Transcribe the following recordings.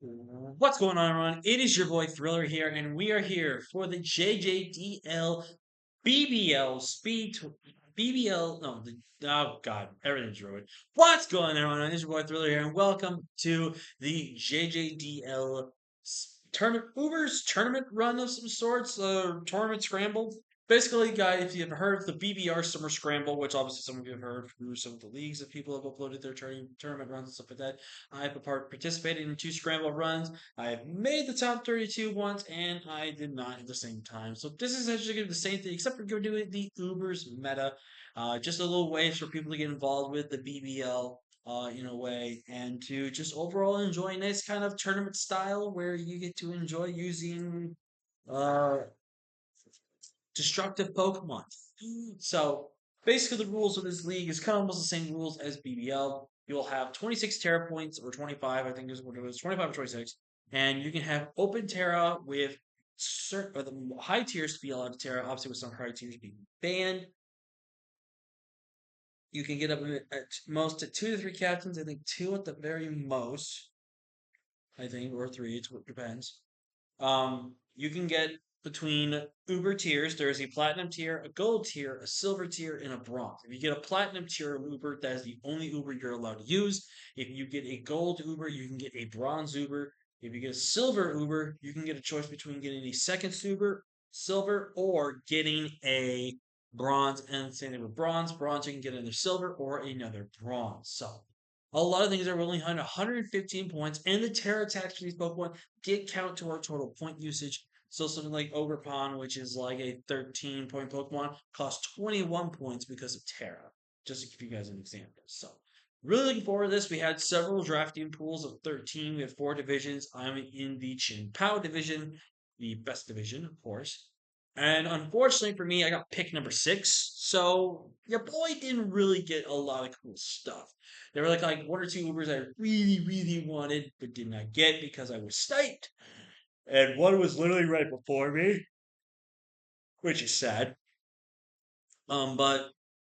What's going on, everyone? It is your boy Thriller here, and we are here for the JJDL BBL BBL. No, oh God, everything's ruined. What's going on, everyone? It is your boy Thriller here, and welcome to the JJDL tournament Uber's tournament run of some sorts, tournament scramble. Basically, guys, if you've heard of the BBR Summer Scramble, which obviously some of you have heard through some of the leagues that people have uploaded their tournament runs and stuff like that. I've participated in two scramble runs. I've made the top 32 once, and I did not at the same time. So this is actually going to be the same thing, except we're going to do it the Uber's meta. Just a little ways for people to get involved with the BBL in a way, and to just overall enjoy a nice kind of tournament style where you get to enjoy using uh, destructive Pokemon. So basically, the rules of this league is kind of almost the same rules as BBL. You'll have 26 Terra points, or 25, I think is what it was, 25 or 26, and you can have open Terra with certain or the high tiers to be allowed to Terra. Obviously, with some high tiers being banned, you can get up at most to 2 to 3 captains. I think two at the very most. I think or three. It depends. You can get between Uber tiers. There is a platinum tier, a gold tier, a silver tier, and a bronze. If you get a platinum tier of Uber, that is the only Uber you're allowed to use. If you get a gold Uber, you can get a bronze Uber. If you get a silver Uber, you can get a choice between getting a second Uber, silver, or getting a bronze. And same thing with bronze. Bronze, you can get another silver or another bronze. So a lot of things are only 115 points, and the Terra attacks for these Pokemon did count to our total point usage. So something like Ogerpon, which is like a 13-point Pokemon, costs 21 points because of Terra. Just to give you guys an example. So really looking forward to this. We had several drafting pools of 13. We had 4 divisions. I'm in the Chin Pao division, the best division, of course. And unfortunately for me, I got pick number 6. So your boy didn't really get a lot of cool stuff. There were like 1 or 2 Ubers I really, really wanted, but did not get because I was sniped. And one was literally right before me, which is sad. But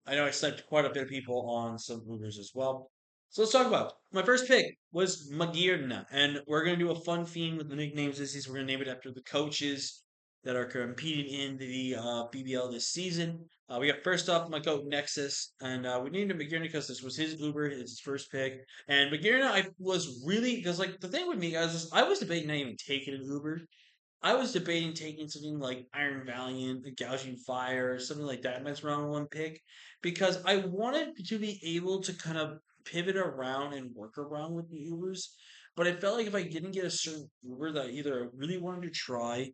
I know I sniped quite a bit of people on some Ubers as well. So let's talk about it. My first pick was Magirna, and we're gonna do a fun theme with the nicknames this season. We're gonna name it after the coaches that are competing in the BBL this season. We got first off my goat Nexus, and we named him Magirna because this was his Uber, his first pick. And Magirna, I was really because like the thing with me guys is I was debating not even taking an Uber. I was debating taking something like Iron Valiant, the Gouging Fire, something like that. That's round one pick because I wanted to be able to kind of pivot around and work around with the Ubers. But I felt like if I didn't get a certain Uber that either I really wanted to try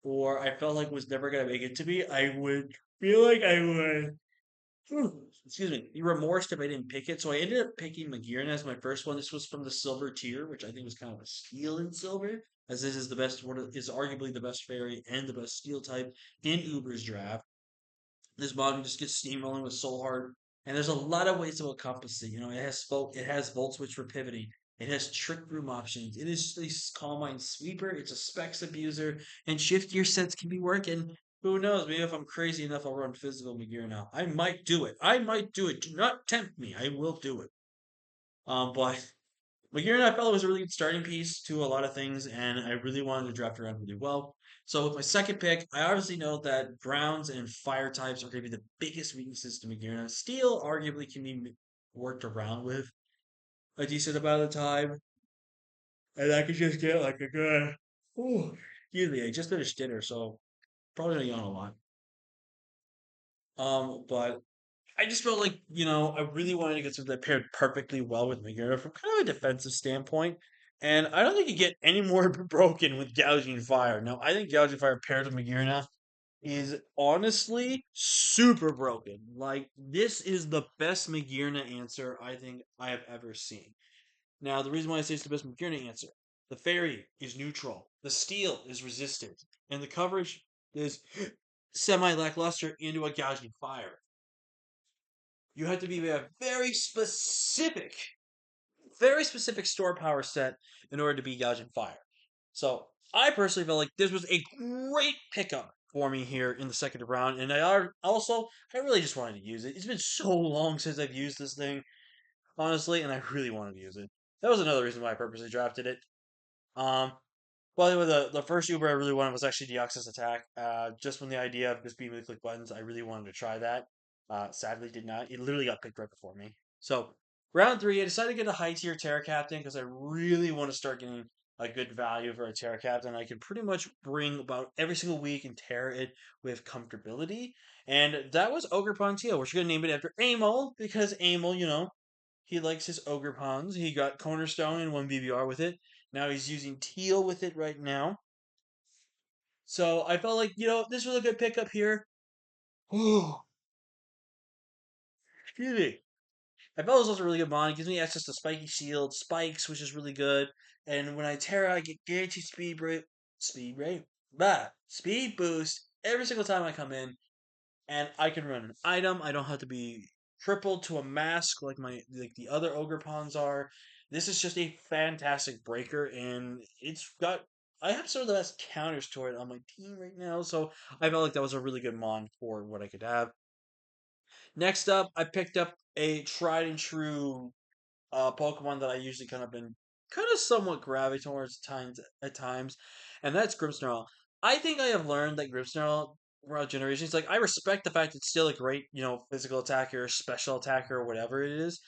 or I felt like was never going to make it to me, I would feel like I would excuse me, be remorsed if I didn't pick it. So I ended up picking Magirna as my first one. This was from the silver tier, which I think was kind of a steal in silver, as this is the best one, is arguably the best fairy and the best steel type in Uber's draft. This bottom just gets steamrolling with Soul Heart, and there's a lot of ways to encompass it. You know, it has Volt Switch for pivoting. It has Trick Room options. It is a Calm Mind Sweeper. It's a Specs Abuser, and Shift Gear sets can be working. Who knows? Maybe if I'm crazy enough, I'll run physical gear now. I might do it. I might do it. Do not tempt me. I will do it. But Laguerre I felt was a really good starting piece to a lot of things, and I really wanted to draft around really well. So with my second pick, I obviously know that grounds and fire types are going to be the biggest weaknesses to Magirna. Steel arguably can be worked around with a decent amount of time, and I could just get like a good. Ooh, excuse me, I just finished dinner, so probably gonna yawn a lot. But I just felt like, I really wanted to get something that paired perfectly well with Magera from kind of a defensive standpoint. And I don't think you get any more broken with Gouging Fire. Now, I think Gouging Fire paired with Magirna is honestly super broken. Like, this is the best Magirna answer I think I have ever seen. Now, the reason why I say it's the best Magirna answer, the fairy is neutral, the steel is resistant, and the coverage is semi lackluster into a Gouging Fire. You have to be a very specific store power set in order to be gouging fire. So I personally felt like this was a great pickup for me here in the second round, and I really just wanted to use it. It's been so long since I've used this thing, honestly, and I really wanted to use it. That was another reason why I purposely drafted it. Um, By the way, the first Uber I really wanted was actually Deoxys Attack. Just from the idea of just being able to click buttons, I really wanted to try that. Sadly, did not. It literally got picked right before me. So, round three, I decided to get a high tier Terra Captain because I really want to start getting a good value for a Terra Captain. I can pretty much bring about every single week and Terra it with comfortability. And that was Ogre Pontiel. We're just going to name it after Amol because Amol, he likes his ogre pawns. He got Cornerstone and one BBR with it. Now he's using Teal with it right now. So I felt like, this was a good pickup here. Oh, excuse me. I felt it was also a really good mod. It gives me access to spiky shield, spikes, which is really good. And when I Terra, I get guaranteed speed boost every single time I come in. And I can run an item. I don't have to be crippled to a mask like the other ogre pawns are. This is just a fantastic breaker, and it's got. I have some of the best counters to it on my team right now, so I felt like that was a really good mon for what I could have. Next up, I picked up a tried and true Pokemon that I usually kind of been kind of somewhat gravitate towards at times, and that's Grimmsnarl. I think I have learned that Grimmsnarl throughout generations, like I respect the fact it's still a great, physical attacker, special attacker, or whatever it is.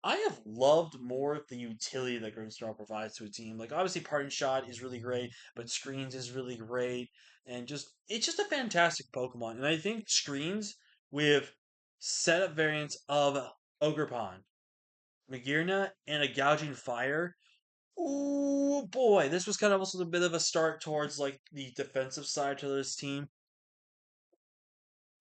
I have loved more of the utility that Grimmsnarl provides to a team. Like obviously, Parting Shot is really great, but Screens is really great, and it's just a fantastic Pokemon. And I think Screens with setup variants of Ogerpon, Magearna, and a Gouging Fire. Ooh boy, this was kind of also a bit of a start towards like the defensive side to this team.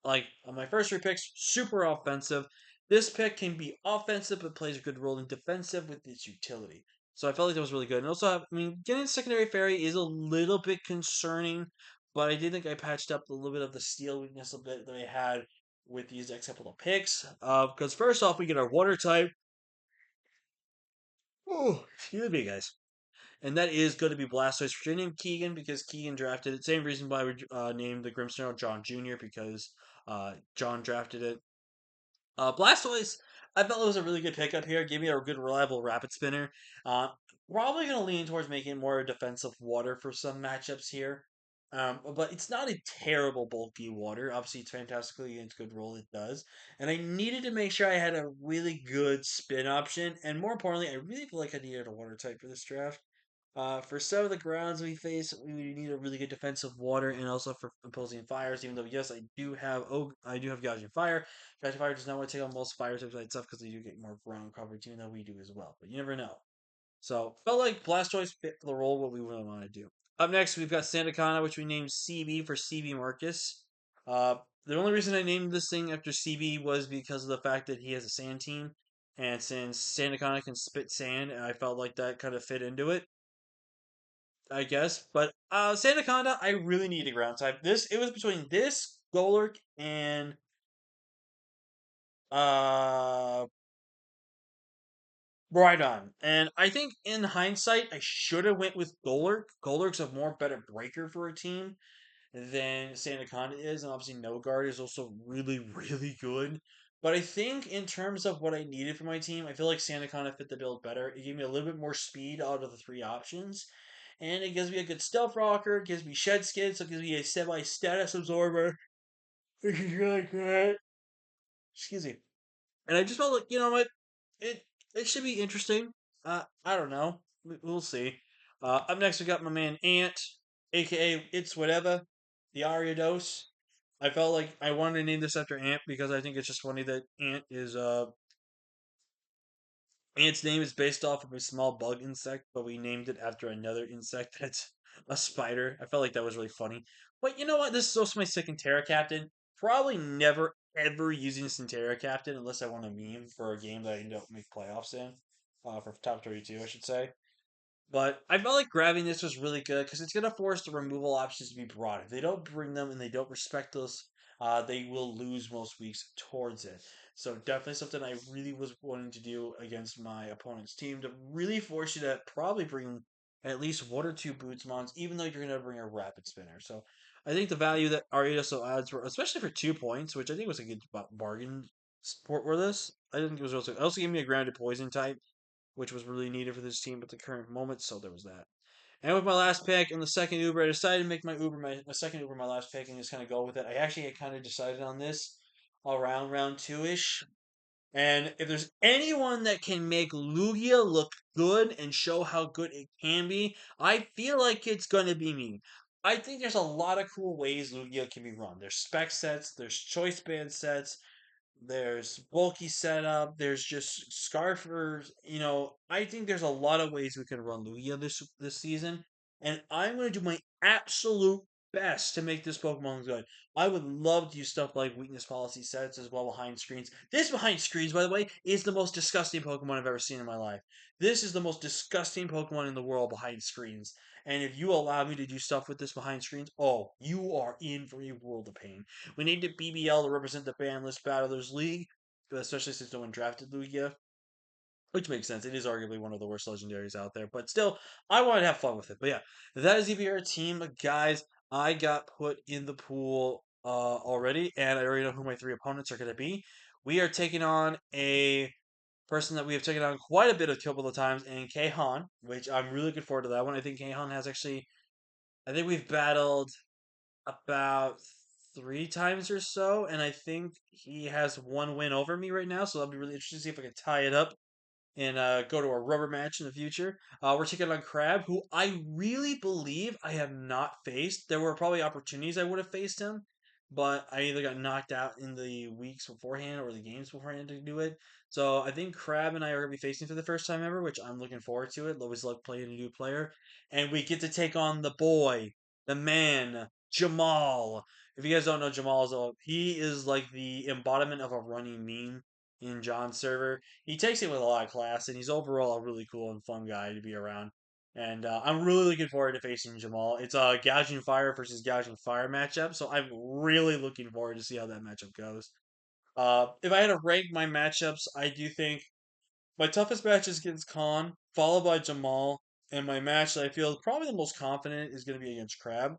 Like on my first three picks, super offensive. This pick can be offensive but plays a good role in defensive with its utility. So I felt like that was really good. And also, getting secondary fairy is a little bit concerning, but I did think I patched up a little bit of the steel weakness a bit that I had with these next couple of picks. Because first off, we get our water type. Oh, excuse me, guys. And that is going to be Blastoise for named Keegan because Keegan drafted it. Same reason why we named the Grimmsnarl John Jr. because John drafted it. Blastoise, I felt it was a really good pickup here. Gave me a good reliable rapid spinner. Uh, Probably going to lean towards making more defensive water for some matchups here. But it's not a terrible bulky water. Obviously, it's fantastically against good roll. It does. And I needed to make sure I had a really good spin option. And more importantly, I really feel like I needed a water type for this draft. For some of the grounds we face, we need a really good defensive water, and also for opposing fires. Even though yes, I do have gouging fire. Gouging fire does not want to take on most fire types by itself because they do get more ground coverage, even though we do as well. But you never know. So felt like Blastoise fit the role what we would want to do. Up next, we've got Sandacana, which we named CB for CB Marcus. Uh, the only reason I named this thing after CB was because of the fact that he has a sand team, and since Sandacana can spit sand, I felt like that kind of fit into it. I guess. But Sandaconda, I really need a ground type. It was between this, Golurk, and uh Rhydon. And I think in hindsight I should have went with Golurk. Golurk's a more better breaker for a team than Sandaconda is, and obviously No Guard is also really, really good. But I think in terms of what I needed for my team, I feel like Sandaconda fit the build better. It gave me a little bit more speed out of the three options. And it gives me a good stealth rocker, it gives me shed skid, so it gives me a semi status absorber, which is really good. Excuse me. And I just felt like, you know what? It it should be interesting. I don't know. We'll see. Up next, we got my man Ant, aka It's Whatever, the Ariados. I felt like I wanted to name this after Ant because I think it's just funny that Ant's name is based off of a small bug insect, but we named it after another insect that's a spider. I felt like that was really funny. But you know what? This is also my second Terra Captain. Probably never ever using Centera Captain unless I want a meme for a game that I don't make playoffs in. For top 32, I should say. But I felt like grabbing this was really good because it's going to force the removal options to be broad. If they don't bring them and they don't respect those, they will lose most weeks towards it. So definitely something I really was wanting to do against my opponent's team to really force you to probably bring at least one or two boots mons, even though you're going to bring a rapid spinner. So I think the value that Ariaso adds, for, especially for 2 points, which I think was a good bargain support for this. I think it was also, it also gave me a grounded poison type which was really needed for this team at the current moment. So there was that. And with my last pick and the second Uber, I decided to make my Uber my second Uber my last pick and just kind of go with it. I actually had kind of decided on this around round two ish. And if there's anyone that can make Lugia look good and show how good it can be, I feel like it's going to be me. I think there's a lot of cool ways Lugia can be run. There's spec sets, there's choice band sets, there's bulky setup. There's just scarfers. I think there's a lot of ways we can run Lugia this season, and I'm going to do my absolute best to make this Pokemon good. I would love to use stuff like weakness policy sets as well behind screens. This behind screens, by the way, is the most disgusting Pokemon I've ever seen in my life. This is the most disgusting Pokemon in the world behind screens. And if you allow me to do stuff with this behind screens, oh, you are in for a world of pain. We need the BBL to represent the Bandless Battlers League, especially since no one drafted Lugia, which makes sense. It is arguably one of the worst legendaries out there, but still, I want to have fun with it. But yeah, that is EVR team, guys. I got put in the pool already, and I already know who my three opponents are going to be. We are taking on a person that we have taken on quite a bit of couple of times in Khan, which I'm really looking forward to that one. I think Khan has actually. I think we've battled about three times or so, and I think he has one win over me right now. So that'll be really interesting to see if I can tie it up and go to a rubber match in the future. We're taking on Crab, who I really believe I have not faced. There were probably opportunities I would have faced him, but I either got knocked out in the weeks beforehand or the games beforehand to do it. So I think Crab and I are going to be facing for the first time ever, which I'm looking forward to it. Always love playing a new player. And we get to take on the boy, the man, Jamal. If you guys don't know Jamal, he is like the embodiment of a running meme in John's server. He takes it with a lot of class, and he's overall a really cool and fun guy to be around. And I'm really looking forward to facing Jamal. It's a Gouging Fire versus Gouging Fire matchup, so I'm really looking forward to see how that matchup goes. If I had to rank my matchups, I do think my toughest match is against Khan, followed by Jamal, and my match that I feel is probably the most confident is going to be against Crab.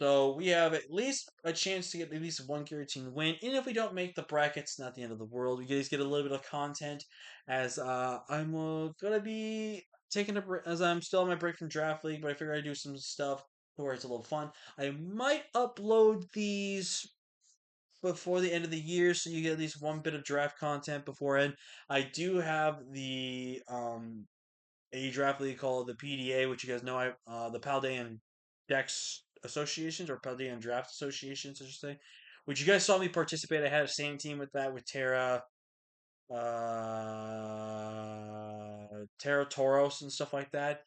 So we have at least a chance to get at least one guaranteed win. And if we don't make the brackets, not the end of the world. You guys get a little bit of content as I'm gonna be taking a break as I'm still on my break from Draft League, but I figure I do some stuff where it's a little fun. I might upload these before the end of the year, so you get at least one bit of draft content beforehand. I do have the a draft league called the PDA, which you guys know the Paldean Dex Associations or Paldean Draft Associations, I should say. Which you guys saw me participate. I had a same team with that with Terra Toros and stuff like that.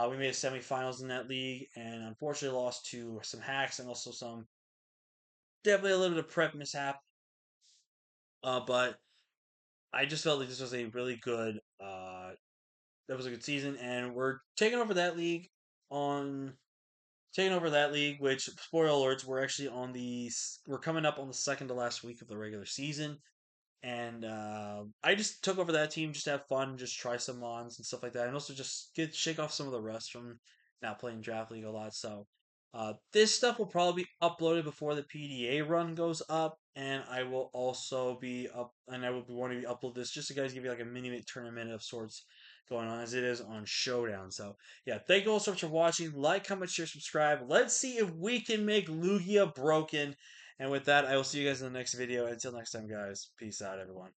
We made a semifinals in that league, and unfortunately lost to some hacks and also some definitely a little bit of prep mishap. But I just felt like this was a really good that was a good season, and we're taking over that league on taking over that league. Which spoiler alerts, we're coming up on the second to last week of the regular season, and I just took over that team just to have fun, just try some mons and stuff like that, and also just get shake off some of the rust from not playing draft league a lot. So this stuff will probably be uploaded before the PDA run goes up, and I will also be up, and I will be wanting to upload this just to guys give you like a mini tournament of sorts going on as it is on Showdown. So yeah, thank you all so much for watching. Like, comment, share, subscribe. Let's see if we can make Lugia broken. And with that, I will see you guys in the next video. Until next time, guys, peace out, everyone.